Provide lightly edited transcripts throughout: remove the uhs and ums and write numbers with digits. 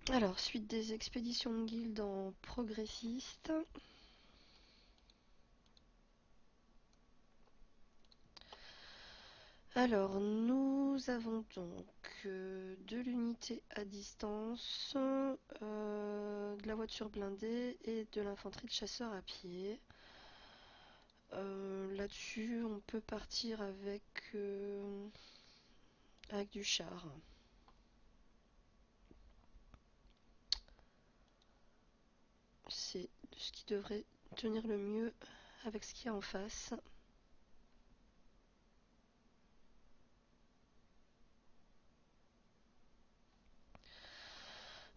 Alors, suite des expéditions de guilde en progressiste. Alors, nous avons donc de l'unité à distance, de la voiture blindée et de l'infanterie de chasseurs à pied. Là-dessus, on peut partir avec du char. C'est ce qui devrait tenir le mieux avec ce qu'il y a en face.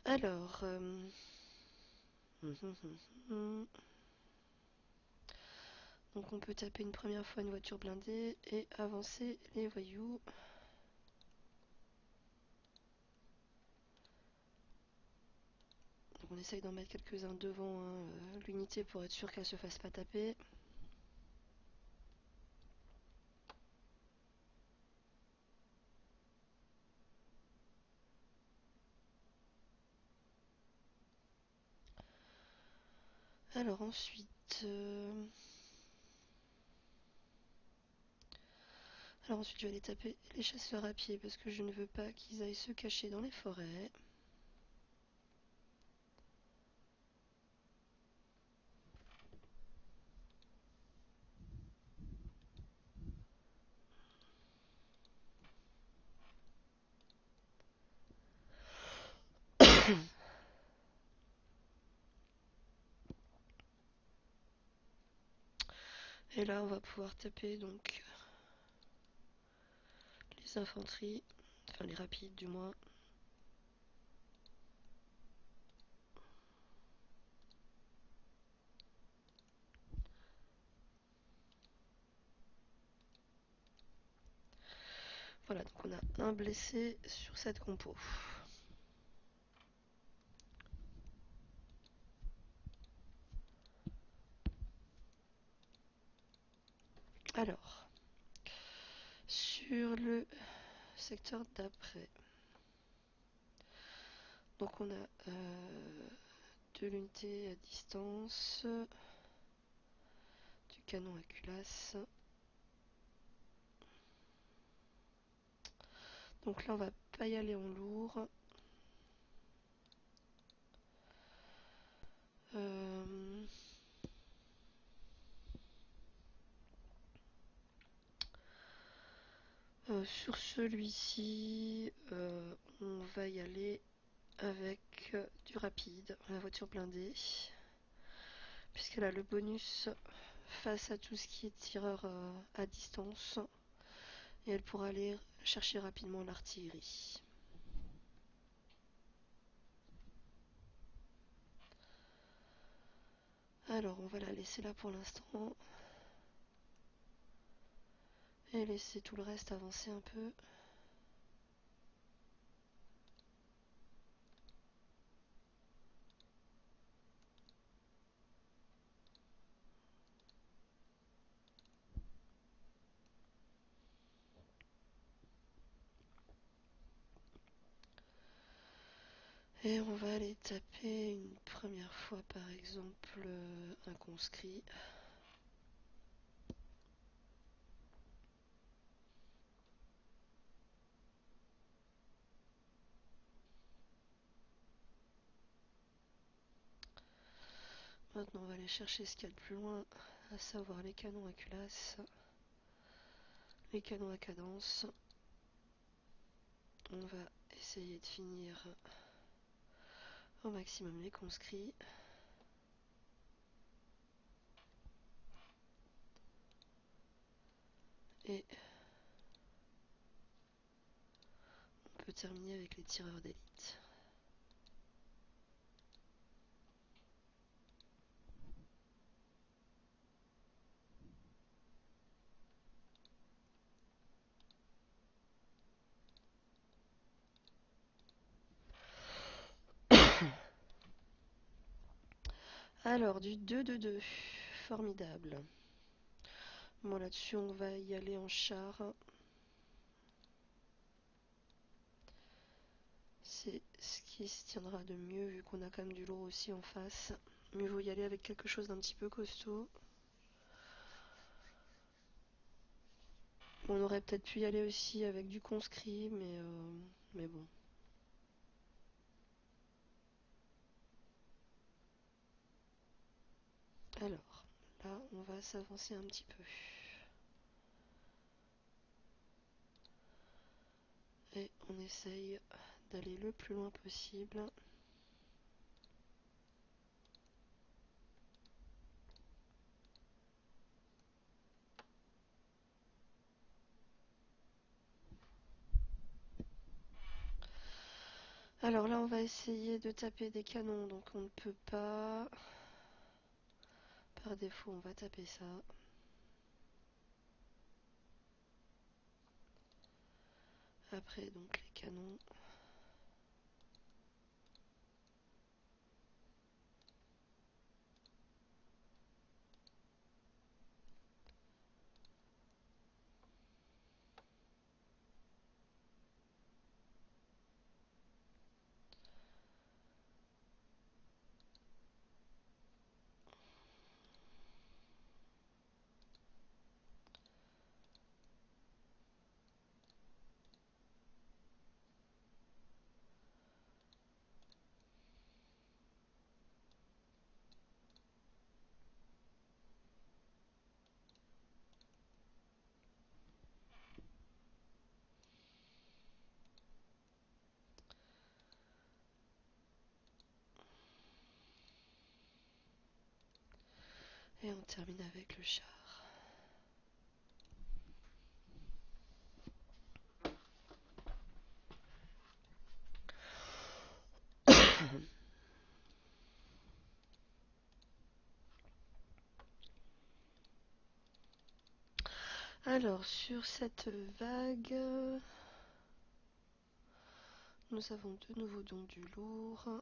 Alors, donc on peut taper une première fois une voiture blindée et avancer les voyous. Donc on essaye d'en mettre quelques-uns devant l'unité pour être sûr qu'elle se fasse pas taper. Alors ensuite, je vais aller taper les chasseurs à pied parce que je ne veux pas qu'ils aillent se cacher dans les forêts. Et là, on va pouvoir taper donc les infanteries, enfin les rapides du moins. Voilà, donc on a un blessé sur cette compo. Alors, sur le secteur d'après, donc on a de l'unité à distance, du canon à culasse. Donc là, on va pas y aller en lourd. Sur celui-ci, on va y aller avec du rapide, la voiture blindée, puisqu'elle a le bonus face à tout ce qui est tireur à distance, et elle pourra aller chercher rapidement l'artillerie. Alors, on va la laisser là pour l'instant, et laisser tout le reste avancer un peu. Et on va aller taper une première fois par exemple un conscrit. Maintenant on va aller chercher ce qu'il y a de plus loin, à savoir les canons à culasse, les canons à cadence. On va essayer de finir au maximum les conscrits. Et on peut terminer avec les tireurs d'élite. Alors du 2-2-2, formidable. Bon là-dessus on va y aller en char. C'est ce 6 tiendra de mieux vu qu'on a quand même du lourd aussi en face. Mieux vaut y aller avec quelque chose d'un petit peu costaud. On aurait peut-être pu y aller aussi avec du conscrit, mais bon. Alors, là, on va s'avancer un petit peu. Et on essaye d'aller le plus loin possible. Alors là, on va essayer de taper des canons, donc on ne peut pas. Par défaut, on va taper ça. Après, donc les canons. Et on termine avec le char. Alors, sur cette vague, nous avons de nouveau donc du lourd,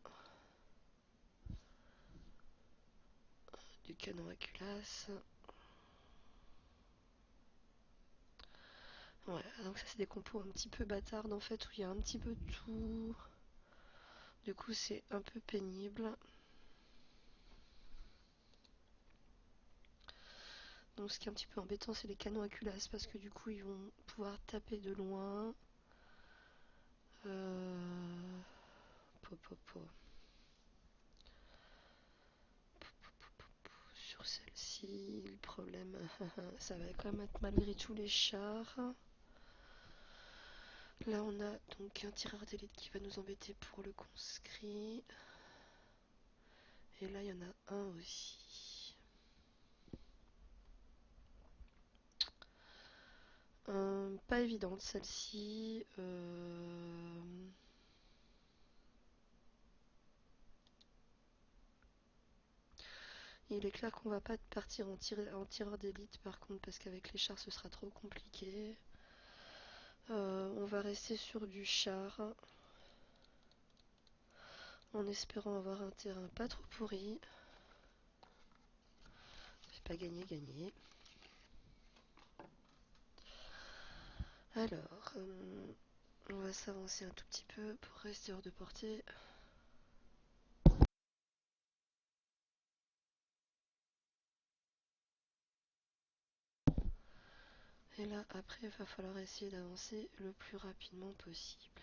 du canon à culasse. Ouais, donc ça c'est des compos un petit peu bâtardes en fait, où il y a un petit peu de tout. Du coup c'est un peu pénible. Donc ce qui est un petit peu embêtant c'est les canons à culasse parce que du coup ils vont pouvoir taper de loin. Euh... Sur celle-ci, le problème, ça va quand même être malgré tout les chars. Là on a donc un tireur d'élite qui va nous embêter pour le conscrit. Et là il y en a un aussi. Pas évidente celle-ci. Il est clair qu'on va pas partir en tireur d'élite par contre parce qu'avec les chars ce sera trop compliqué. On va rester sur du char en espérant avoir un terrain pas trop pourri. C'est pas gagné. Alors, on va s'avancer un tout petit peu pour rester hors de portée. Et là, après, il va falloir essayer d'avancer le plus rapidement possible.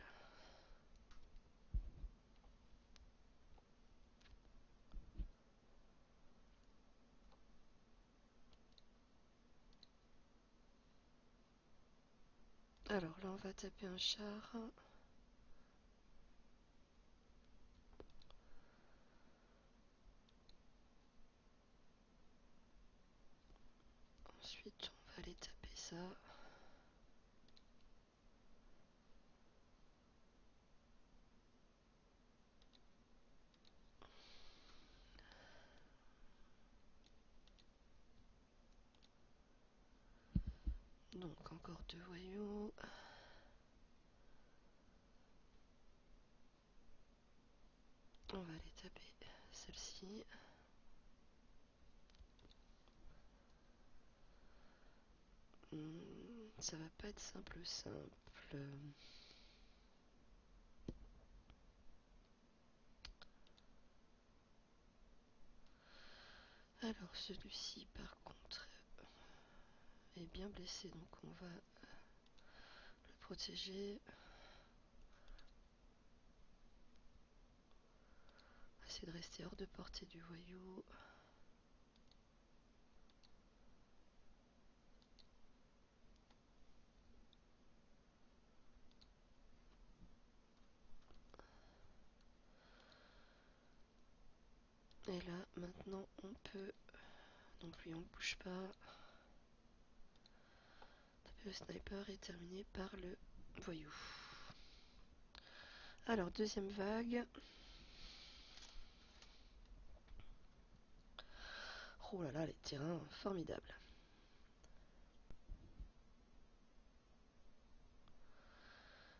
Alors là, on va taper un char. Ensuite, on va aller taper ça. Donc, encore deux voyous. On va aller taper celle-ci. Ça va pas être simple. Alors celui-ci par contre est bien blessé, donc on va le protéger. Essayer de rester hors de portée du voyou. Et là maintenant on peut, donc lui on ne bouge pas, taper le sniper et terminer par le voyou. Alors deuxième vague. Oh là là, les terrains formidables.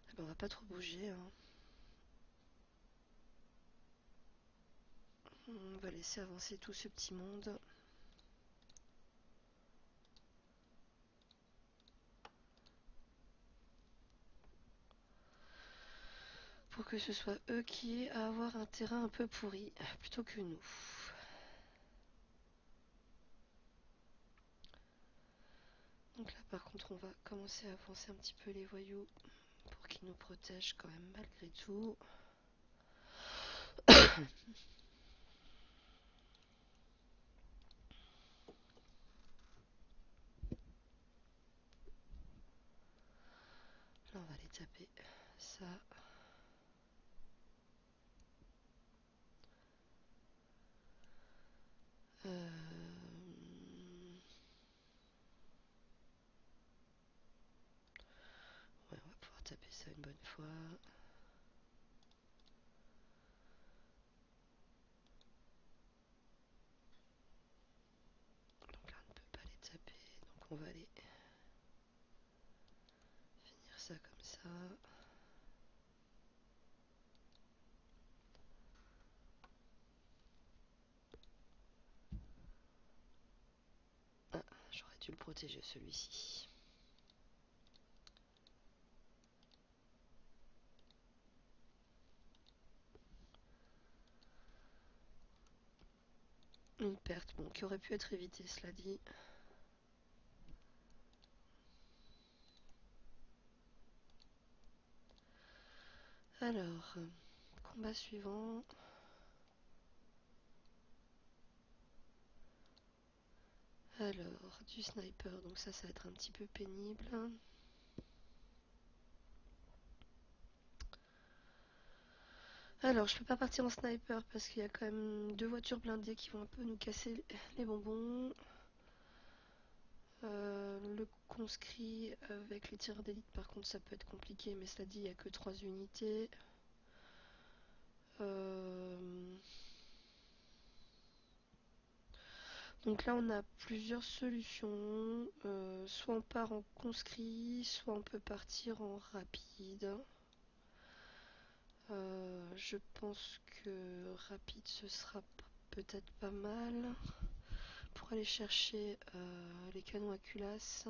Eh ben, on va pas trop bouger, hein. On va laisser avancer tout ce petit monde. Pour que ce soit eux qui aient à avoir un terrain un peu pourri, plutôt que nous. Donc là par contre on va commencer à avancer un petit peu les voyous pour qu'ils nous protègent quand même malgré tout. Là on va les taper ça. Ouais, on va pouvoir taper ça une bonne fois. Donc là on ne peut pas les taper, donc on va aller finir ça comme ça. Ah, j'aurais dû le protéger celui-ci. Une perte, bon, qui aurait pu être évitée, cela dit. Alors, combat suivant. Alors, du sniper, donc ça va être un petit peu pénible. Alors, je peux pas partir en sniper parce qu'il y a quand même deux voitures blindées qui vont un peu nous casser les bonbons. Le conscrit avec les tireurs d'élite, par contre, ça peut être compliqué, mais cela dit, il n'y a que 3 unités. Donc là, on a plusieurs solutions. Soit on part en conscrit, soit on peut partir en rapide. Je pense que rapide, ce sera peut-être pas mal pour aller chercher les canons à culasse.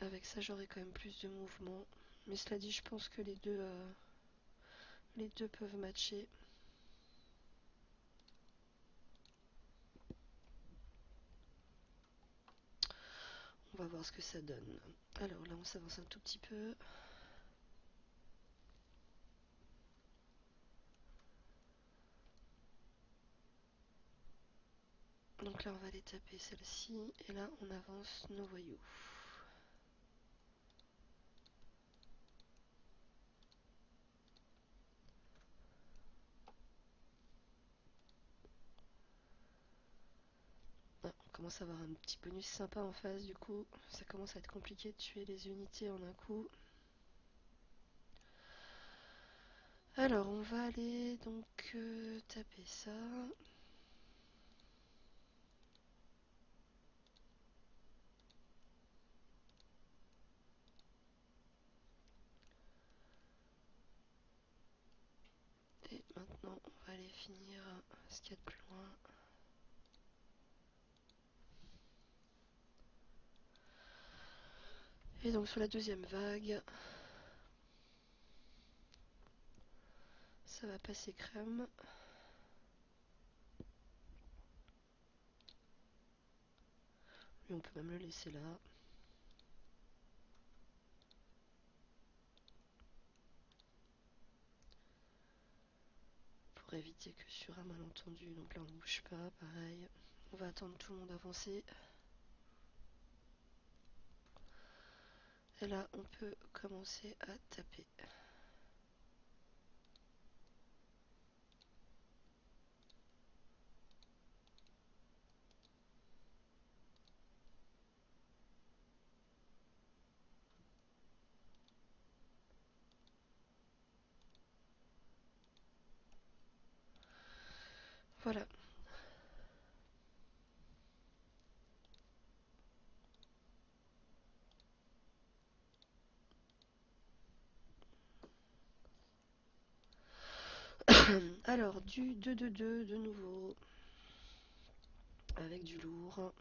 Avec ça, j'aurai quand même plus de mouvement. Mais cela dit, je pense que les deux peuvent matcher. On va voir ce que ça donne. Alors là, on s'avance un tout petit peu. Donc là, on va aller taper celle-ci. Et là, on avance nos voyous. Ah, on commence à avoir un petit bonus sympa en face, du coup. Ça commence à être compliqué de tuer les unités en un coup. Alors, on va aller donc taper ça. Et maintenant, on va aller finir ce qu'il y a de plus loin. Et donc sur la deuxième vague, ça va passer crème. Et on peut même le laisser là. Pour éviter que sur un malentendu, donc là on ne bouge pas, pareil. On va attendre tout le monde avancer. Et là on peut commencer à taper. Voilà. Alors du 2-2-2 de nouveau. Avec du lourd.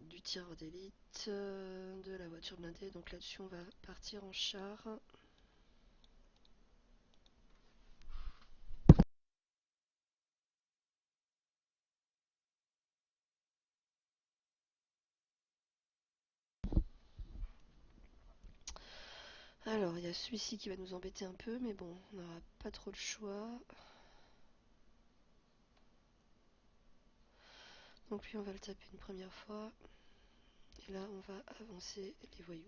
Du tireur d'élite, de la voiture blindée. Donc là-dessus on va partir en char. Alors il y a celui-ci qui va nous embêter un peu, mais bon, on n'aura pas trop le choix. Donc lui on va le taper une première fois. Et là on va avancer les voyous.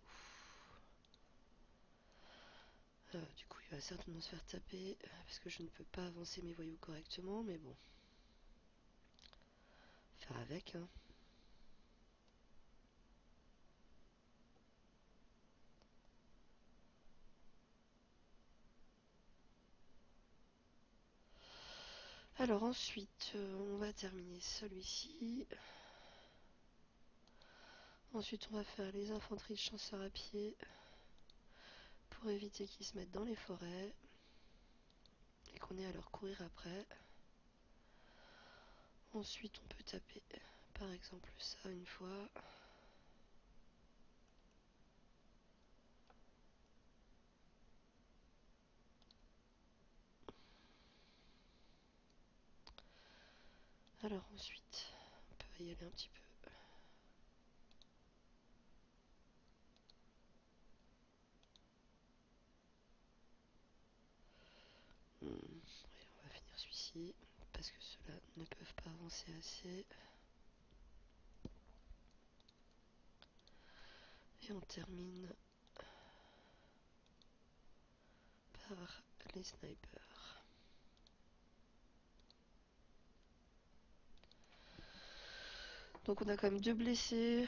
Du coup il va certainement se faire taper parce que je ne peux pas avancer mes voyous correctement, mais bon. Faire avec, hein. Alors ensuite on va terminer celui-ci. Ensuite on va faire les infanteries de chasseurs à pied pour éviter qu'ils se mettent dans les forêts et qu'on ait à leur courir après. Ensuite on peut taper par exemple ça une fois. Alors ensuite on peut y aller un petit peu. Et on va finir celui-ci parce que ceux-là ne peuvent pas avancer assez. Et on termine par les snipers. Donc on a quand même 2 blessés.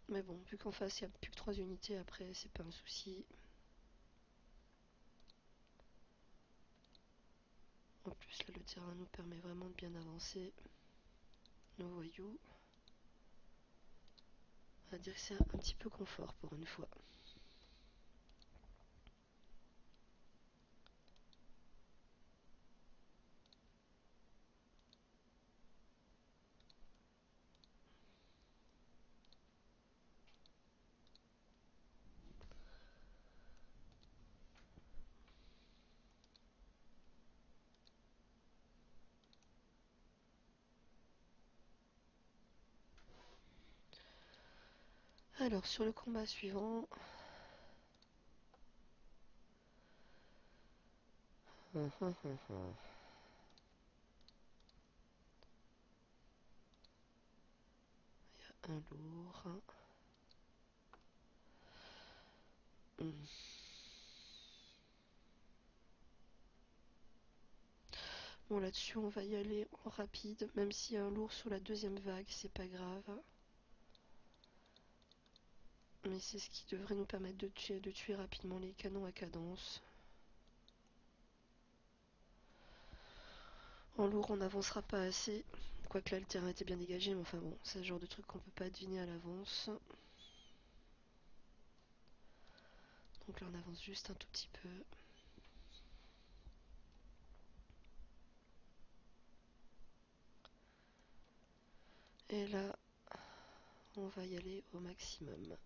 Mais bon, vu qu'en face il n'y a plus que 3 unités, après c'est pas un souci. En plus là le terrain nous permet vraiment de bien avancer nos voyous. On va dire que c'est un petit peu confort pour une fois. Alors sur le combat suivant, il y a un lourd. Bon là-dessus on va y aller en rapide, même s'il y a un lourd sur la deuxième vague, c'est pas grave. Mais c'est ce qui devrait nous permettre de tuer rapidement les canons à cadence. En lourd on n'avancera pas assez, quoique là le terrain était bien dégagé, mais enfin bon, c'est le genre de truc qu'on peut pas deviner à l'avance. Donc là on avance juste un tout petit peu. Et là On va y aller au maximum.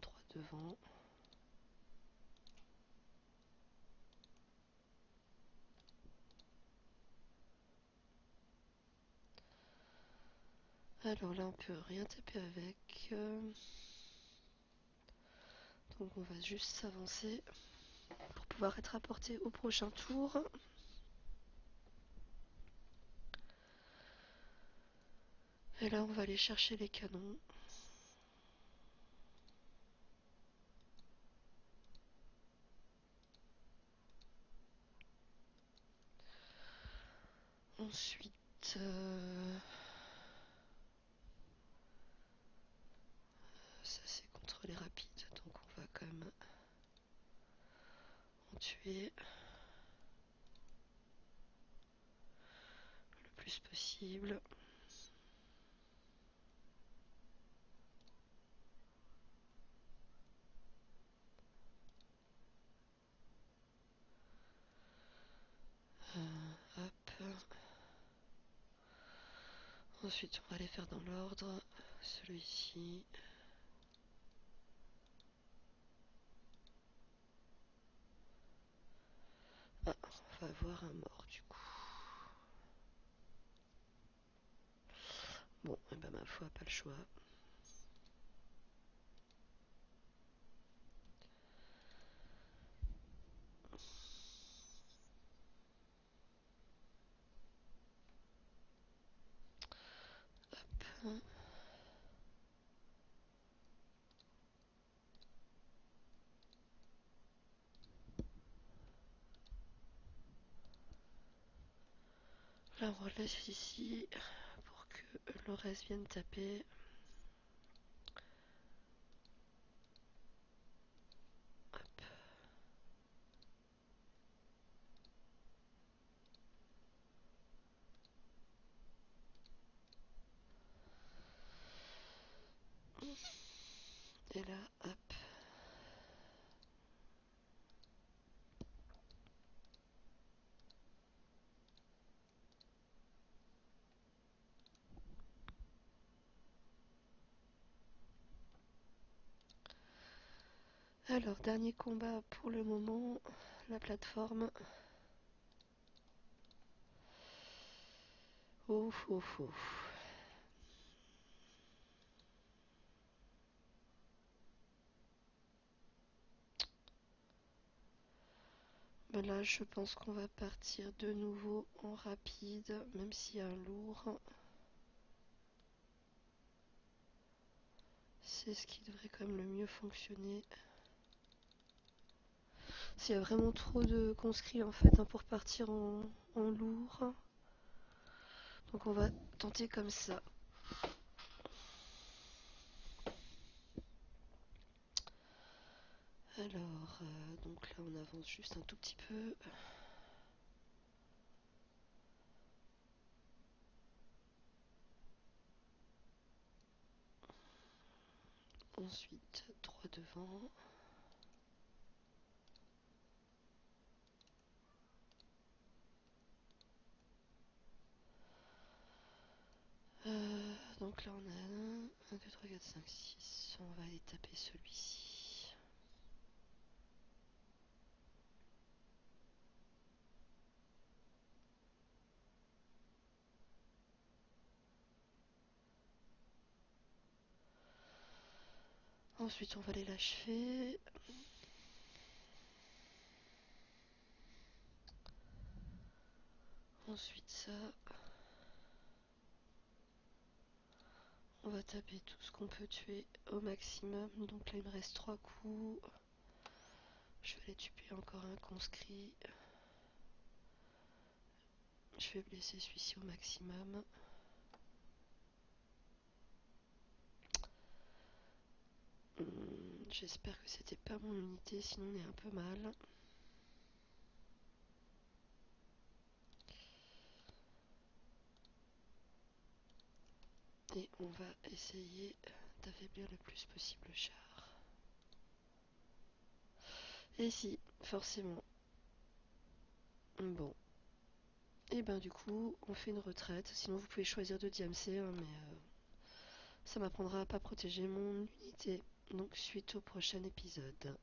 3 devant. Alors là on peut rien taper avec. Donc on va juste s'avancer pour pouvoir être apporté au prochain tour. Et là on va aller chercher les canons. Ensuite, ça c'est contre les rapides, donc on va quand même en tuer le plus possible. Hop. Ensuite, on va les faire dans l'ordre. Celui-ci. Ah, on va avoir un mort du coup. Bon, et ben ma foi, pas le choix. Hop. Là, on laisse ici pour que le reste vienne taper. Hop. Et là, hop. Alors, dernier combat pour le moment. La plateforme. Ouf, ouf, ouf. Ben là, je pense qu'on va partir de nouveau en rapide, même s'il y a un lourd. C'est ce qui devrait quand même le mieux fonctionner. S'il y a vraiment trop de conscrits en fait pour partir en lourd. Donc on va tenter comme ça. Alors, donc là on avance juste un tout petit peu. Ensuite, 3 devant. Donc là on a 1, 2, 3, 4, 5, 6. On va aller taper celui-ci. Ensuite on va aller l'achever. Ensuite ça. On va taper tout ce qu'on peut tuer au maximum. Donc là il me reste 3 coups. Je vais aller tuer encore un conscrit. Je vais blesser celui-ci au maximum. J'espère que c'était pas mon unité, sinon on est un peu mal. Et on va essayer d'affaiblir le plus possible le char. Et si, forcément. Bon. Et ben du coup, on fait une retraite. Sinon vous pouvez choisir de DMC, hein, mais Ça m'apprendra à pas protéger mon unité. Donc suite au prochain épisode.